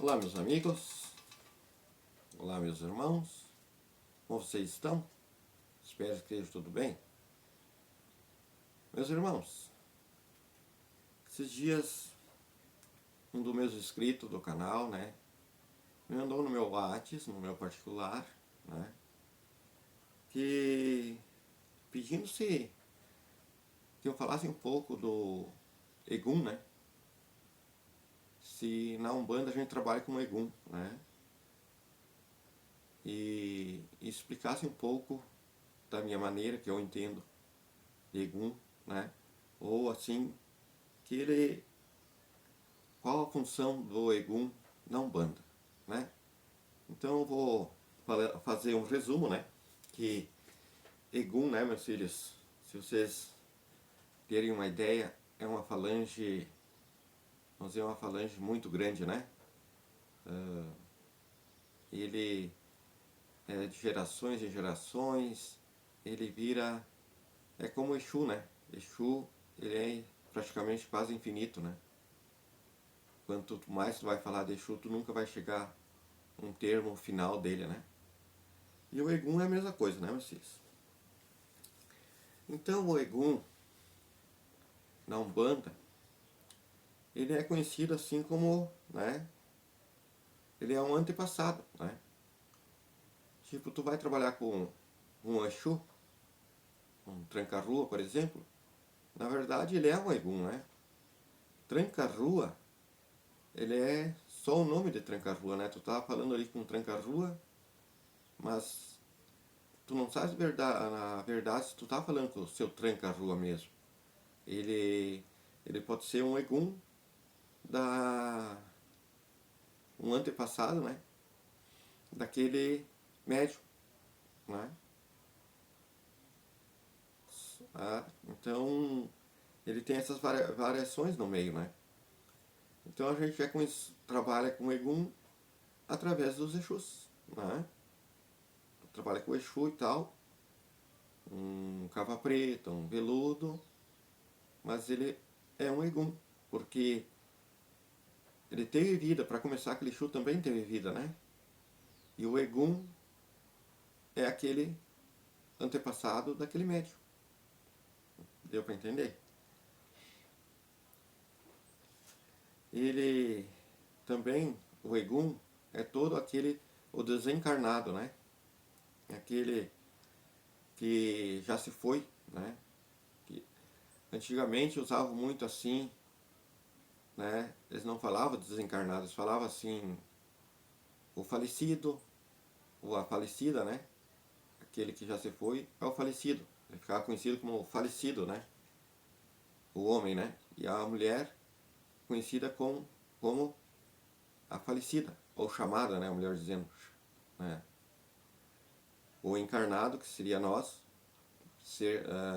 Olá, meus amigos, olá, meus irmãos, como vocês estão? Espero que esteja tudo bem. Meus irmãos, esses dias um dos meus inscritos do canal, me mandou no meu WhatsApp, no meu particular, que pedindo se que eu falasse um pouco do Egum, se na Umbanda a gente trabalha com Egum, e explicasse um pouco da minha maneira que eu entendo Egum, ou assim, qual a função do Egum na Umbanda, Então eu vou fazer um resumo, que Egum, meus filhos, se vocês terem uma ideia, é uma falange, vamos dizer, uma falange muito grande, ele é de gerações em gerações, ele vira, é como Exu, Exu, ele é praticamente quase infinito, Quanto mais tu vai falar de Exu, tu nunca vai chegar a um termo final dele, E o Egum é a mesma coisa, meus filhos? Então o Egum, na Umbanda, ele é conhecido assim como, ele é um antepassado, Tipo, tu vai trabalhar com um Exu, um tranca-rua, por exemplo, na verdade ele é um Egum, Tranca-rua, ele é só o nome de tranca-rua, Tu tá falando ali com um tranca-rua, mas tu não sabes na verdade se tu tá falando com o seu tranca-rua mesmo. Ele pode ser um Egum um antepassado, daquele médium, Então, ele tem essas variações no meio, Então a gente trabalha com Egum através dos Exus, Trabalha com Exu e tal, um cava preta, um veludo, mas ele é um Egum, porque ele teve vida, para começar, aquele Exu também teve vida, E o Egum é aquele antepassado daquele médium. Deu para entender? Ele também, o Egum, é todo o desencarnado, Aquele que já se foi, Que antigamente usavam muito assim, Eles não falavam desencarnado, eles falavam assim, o falecido, ou a falecida, Aquele que já se foi é o falecido. Ele ficava conhecido como falecido, O homem, E a mulher conhecida como a falecida, ou chamada, a mulher dizendo, O encarnado, que seria nós,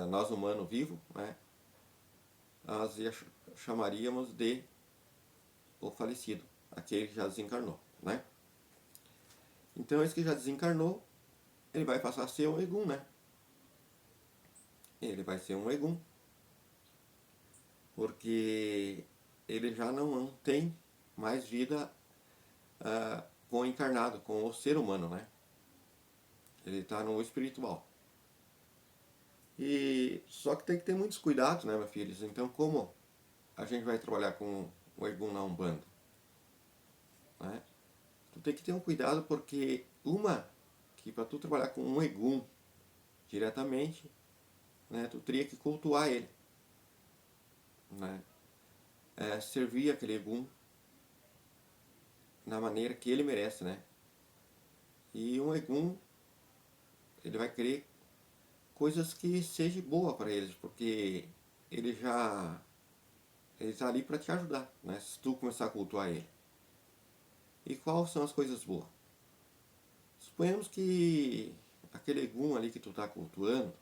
nós humano vivo, nós chamaríamos de o falecido, aquele que já desencarnou, Então esse que já desencarnou, ele vai passar a ser um Egum, Ele vai ser um Egum, porque ele já não tem mais vida com o encarnado, com o ser humano, Ele está no espiritual. E só que tem que ter muitos cuidados, meus filhos? Então, como a gente vai trabalhar com o Egum na Umbanda? Tu tem que ter um cuidado, porque que para tu trabalhar com um Egum diretamente, tu teria que cultuar ele, servir aquele Egum na maneira que ele merece, E um Egum, ele vai querer coisas que sejam boas para eles, porque ele está ali para te ajudar, se tu começar a cultuar ele. E quais são as coisas boas? Suponhamos que aquele Egum ali que tu está cultuando,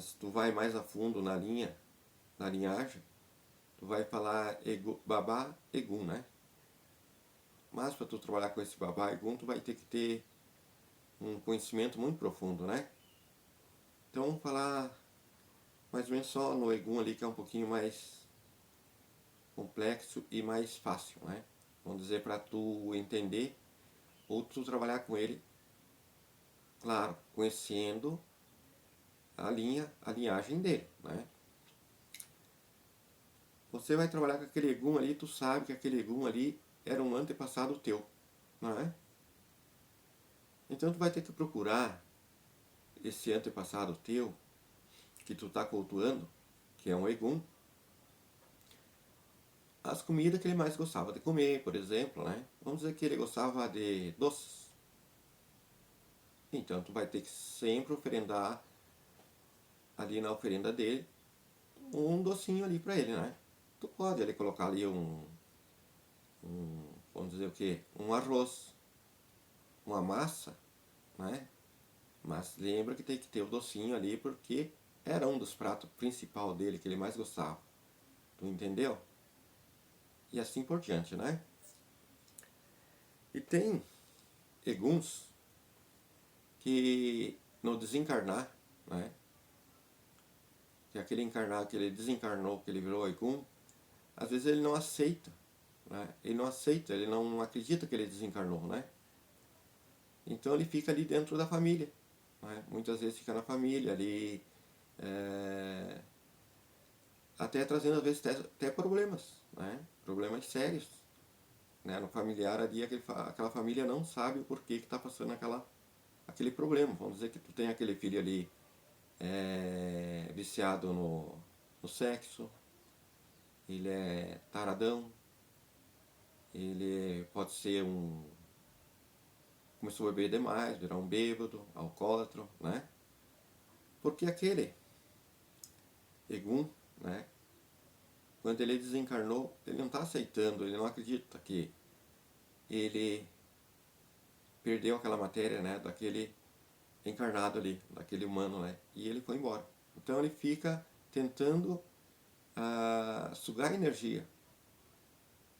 se tu vai mais a fundo na linhagem, tu vai falar Babá Egum, Mas para tu trabalhar com esse Babá Egum, tu vai ter que ter um conhecimento muito profundo, Então vamos falar mais ou menos só no Egum ali, que é um pouquinho mais complexo e mais fácil, né? Vamos dizer, para tu entender ou tu trabalhar com ele, claro, conhecendo a linhagem dele, né? Você vai trabalhar com aquele Egum ali, tu sabe que aquele Egum ali era um antepassado teu, não é? Então tu vai ter que procurar esse antepassado teu, que tu está cultuando, que é um Egum, as comidas que ele mais gostava de comer, por exemplo, né? Vamos dizer que ele gostava de doces. Então tu vai ter que sempre oferendar ali na oferenda dele um docinho ali para ele, né? Tu pode ali colocar ali vamos dizer o que? Um arroz, uma massa, né? Mas lembra que tem que ter o docinho ali porque era um dos pratos principal dele que ele mais gostava. Tu entendeu? E assim por diante, né? E tem eguns que no desencarnar, né? Que aquele encarnado que ele desencarnou, que ele virou egum, às vezes ele não aceita, né? Ele não aceita, ele não acredita que ele desencarnou, né? Então ele fica ali dentro da família, né? Muitas vezes fica na família ali, é, até trazendo às vezes até problemas, né? Problemas sérios, né? No familiar ali, aquela família não sabe o porquê que está passando aquele problema. Vamos dizer que tu tem aquele filho ali viciado no sexo, ele é taradão, ele pode ser começou a beber demais, virar um bêbado, alcoólatra, né? Porque aquele Egum, né? Quando ele desencarnou, ele não está aceitando, ele não acredita que ele perdeu aquela matéria, né? Daquele encarnado ali, daquele humano, né? E ele foi embora. Então ele fica tentando sugar a energia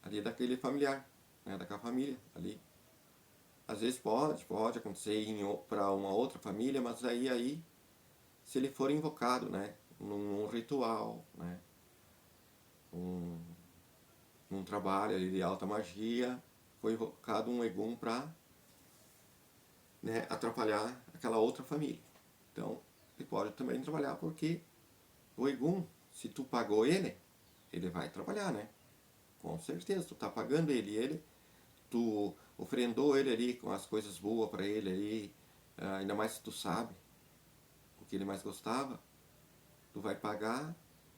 ali daquele familiar, né? Daquela família ali. Às vezes pode acontecer para uma outra família, mas aí se ele for invocado, né? Num ritual, né? Num trabalho ali de alta magia, foi invocado um Egum para, né, atrapalhar aquela outra família. Então, ele pode também trabalhar porque o Egum, se tu pagou ele vai trabalhar, né? Com certeza, tu tá pagando ele, tu ofrendou ele ali com as coisas boas para ele ali, ainda mais se tu sabe o que ele mais gostava, tu vai pagar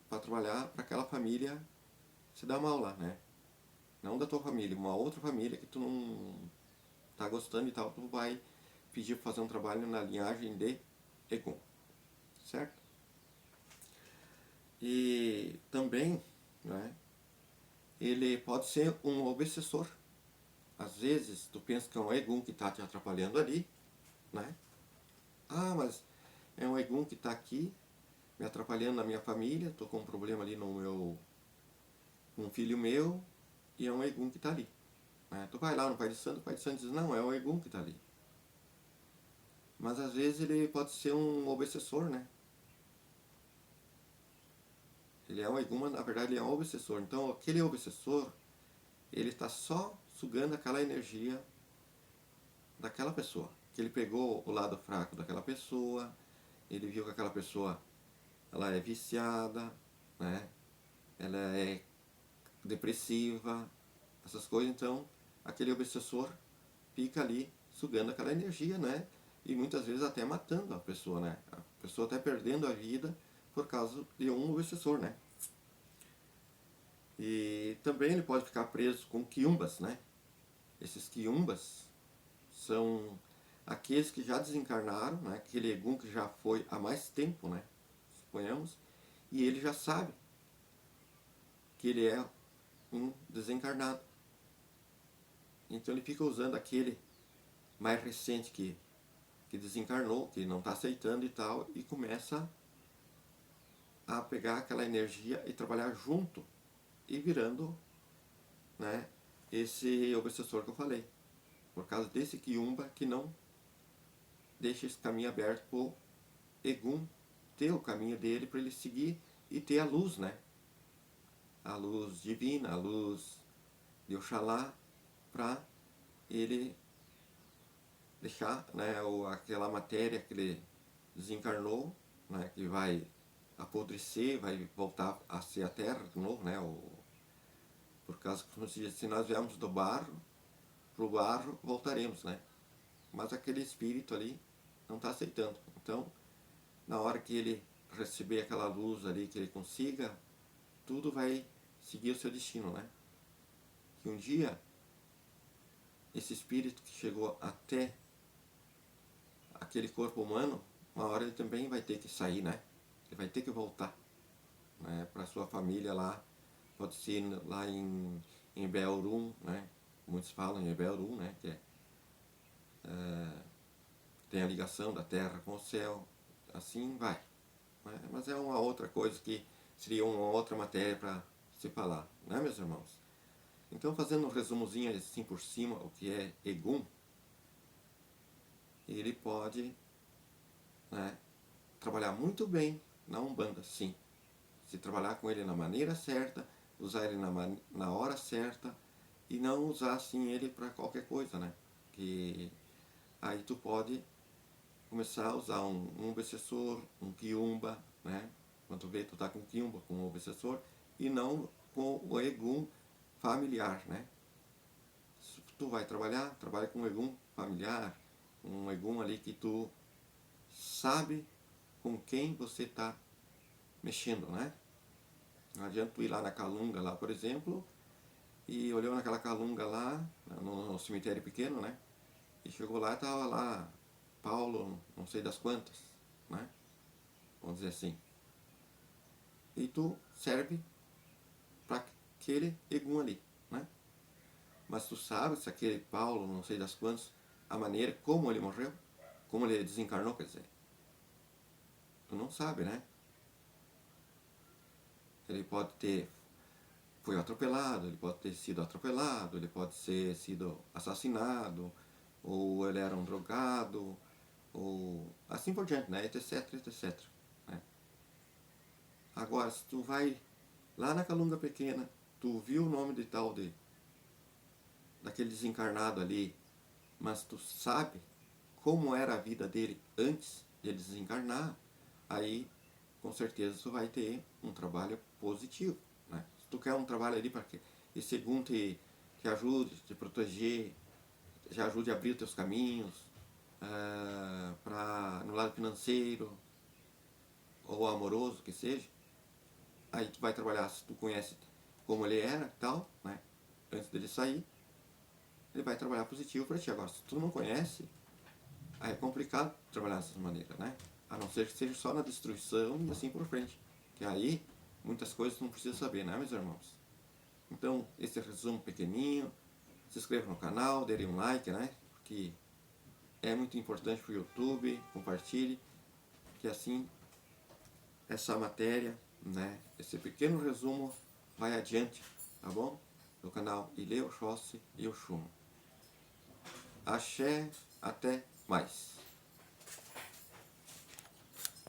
para trabalhar para aquela família se dar mal lá, né? Não da tua família, uma outra família que tu não tá gostando e tal, tu vai pedir para fazer um trabalho na linhagem de Egum, certo? E também, né, ele pode ser um obsessor. Às vezes tu pensa que é um Egum que está te atrapalhando ali, né? Ah, mas é um Egum que está aqui me atrapalhando na minha família, estou com um problema ali um filho meu, e é um Egum que está ali. Né? Tu vai lá no Pai de Santo, o Pai de Santo diz, não, é o Egum que está ali. Mas às vezes ele pode ser um obsessor, né? Ele é um Egum, mas na verdade ele é um obsessor. Então aquele obsessor, ele está só sugando aquela energia daquela pessoa. Que ele pegou o lado fraco daquela pessoa, ele viu que aquela pessoa ela é viciada, né? Ela é depressiva, essas coisas, então aquele obsessor fica ali sugando aquela energia, né? E muitas vezes até matando a pessoa, né? A pessoa até perdendo a vida por causa de um obsessor, né? E também ele pode ficar preso com quiumbas, né? Esses quiumbas são aqueles que já desencarnaram, né? Aquele Egum que já foi há mais tempo, né? Suponhamos, e ele já sabe que ele é um desencarnado. Então ele fica usando aquele mais recente que desencarnou, que não está aceitando e tal, e começa a pegar aquela energia e trabalhar junto e virando, né, esse obsessor que eu falei. Por causa desse quiumba que não deixa esse caminho aberto para o Egum ter o caminho dele para ele seguir e ter a luz, né? a luz divina, a luz de Oxalá, para ele deixar, né, aquela matéria que ele desencarnou, né, que vai apodrecer, vai voltar a ser a terra de novo, né, por causa que, como se diz, se nós viemos do barro, pro barro voltaremos, né, mas aquele espírito ali não está aceitando. Então, na hora que ele receber aquela luz ali, que ele consiga, tudo vai seguir o seu destino, né, que um dia esse espírito que chegou até aquele corpo humano, uma hora ele também vai ter que sair, né? Ele vai ter que voltar, né, para sua família lá, pode ser lá em Belrum, né? Muitos falam em Belrum, né? Que tem a ligação da terra com o céu, assim vai. Né? Mas é uma outra coisa que seria uma outra matéria para se falar, né, meus irmãos? Então, fazendo um resumozinho assim por cima, o que é Egum, ele pode, né, trabalhar muito bem na Umbanda, sim. Se trabalhar com ele na maneira certa, usar ele na hora certa e não usar assim ele para qualquer coisa, né? Que aí tu pode começar a usar um obsessor, um quiumba, né? Quando tu vê, tu tá com quiumba, com o obsessor, e não com o egum familiar, né? Se tu vai trabalhar, trabalha com um egum familiar, um egum ali que tu sabe com quem você está mexendo, né? Não adianta tu ir lá na Calunga, lá, por exemplo, e olhou naquela Calunga lá, no cemitério pequeno, né? E chegou lá e tava lá Paulo, não sei das quantas, né? Vamos dizer assim. E tu serve para aquele egum ali, né? Mas tu sabe se aquele Paulo, não sei das quantas, a maneira como ele morreu, como ele desencarnou, quer dizer. Tu não sabe, né? Ele pode ter foi atropelado, ele pode ter sido atropelado, ele pode ter sido assassinado, ou ele era um drogado, ou assim por diante, né? Etc, etc. Né? Agora, se tu vai lá na Calunga Pequena, tu viu o nome de tal daquele desencarnado ali, mas tu sabe como era a vida dele antes de ele desencarnar, aí com certeza tu vai ter um trabalho positivo. Né? Se tu quer um trabalho ali para que esse segundo te ajude, te proteger, te ajude a abrir os teus caminhos, no lado financeiro ou amoroso que seja, aí tu vai trabalhar, se tu conhece como ele era e tal, né? Antes dele sair, ele vai trabalhar positivo para ti. Agora, se tu não conhece, aí é complicado trabalhar dessa maneira, né? A não ser que seja só na destruição e assim por frente. Que aí, muitas coisas não precisa saber, né, meus irmãos? Então, esse resumo pequenininho. Se inscreva no canal, dê um like, né? Porque é muito importante para o YouTube. Compartilhe, que assim essa matéria, né? Esse pequeno resumo vai adiante, tá bom? No canal Ilê Oxóssi e Oxum. Axé, até mais.